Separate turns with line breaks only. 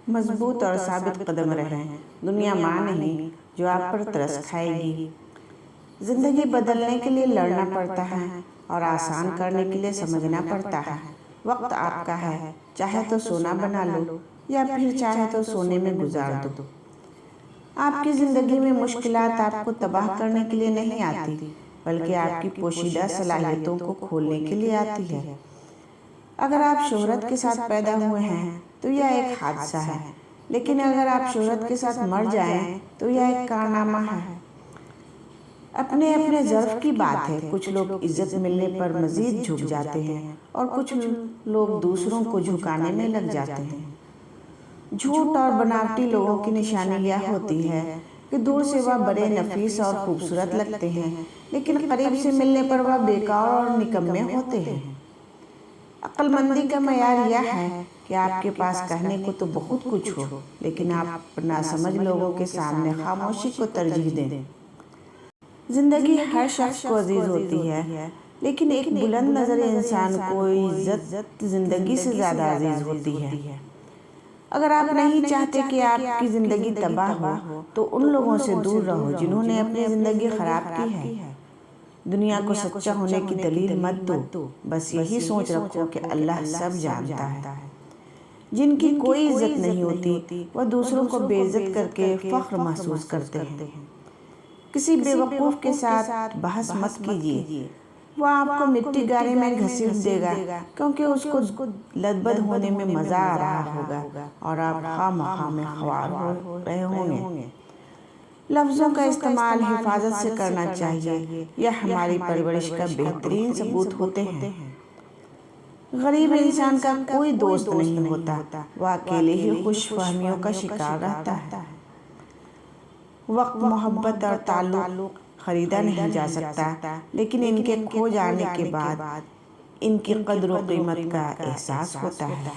मजबूत और साबित कदम रहें। दुनिया माँ नहीं जो आप पर तरस खाएगी। जिंदगी बदलने के लिए लड़ना पड़ता है और आसान करने के लिए समझना पड़ता है। वक्त आपका है, चाहे तो सोना बना लो या फिर चाहे तो सोने में गुजार दो। आपकी ज़िंदगी में मुश्किलात आपको तबाह करने के लिए नहीं आती, बल्कि आपकी पोशीदा सलाहियतों को खोलने के लिए आती है। अगर आप शोहरत के साथ पैदा हुए हैं तो यह एक हादसा है, लेकिन अगर आप शोहरत के साथ मर जाएं तो यह एक कारनामा है। अपने अपने ज़र्फ़ की बात है। कुछ लोग इज्जत मिलने पर मज़ीद झुक जाते हैं और कुछ लोग दूसरों को झुकाने में लग जाते हैं। झूठ और बनावटी लोगों की निशानी यह होती है कि दूर से वह बड़े नफीस और खूबसूरत लगते हैं, लेकिन करीब से मिलने पर वह बेकार और निकम्मे होते हैं। अक्लमंदी का मयार यह है कि आपके पास कहने को तो बहुत कुछ हो, लेकिन आप नासमझ लोगों के सामने खामोशी को तरजीह दें। ज़िंदगी हर शख्स को अजीज़ होती है, लेकिन एक बुलंद नज़र इंसान को इज्जत ज़िंदगी से ज़्यादा अजीज़ होती है। अगर आप नहीं चाहते कि आपकी ज़िंदगी तबाह हो तो उन लोगों से दूर रहो जिन्होंने अपनी ज़िंदगी ख़राब की है। दुनिया को सच्चा होने की दलील मत दो, बस यही सोच रखो कि अल्लाह सब जानता है। जिनकी कोई इज्जत नहीं होती वह दूसरों को बेइज्जत करके फ़ख्र महसूस करते हैं। किसी बेवकूफ़ के साथ बहस मत कीजिए, वो आपको मिट्टी गारे में घसीट देगा, क्योंकि उसको लदबद होने में मज़ा आ रहा होगा और आप खामखा में ख्वार हो रहे होंगे। लफ्ज़ों का इस्तेमाल हिफाजत से करना चाहिए, यह हमारी परवरिश का बेहतरीन सबूत होते हैं। गरीब इंसान का कोई दोस्त नहीं होता, वह अकेले ही खुशफहमियों का शिकार रहता है। वक्त, मोहब्बत और ताल्लुक़ ख़रीदा नहीं जा सकता, लेकिन इनके खो जाने के बाद इनकी कद्र व कीमत का एहसास होता है।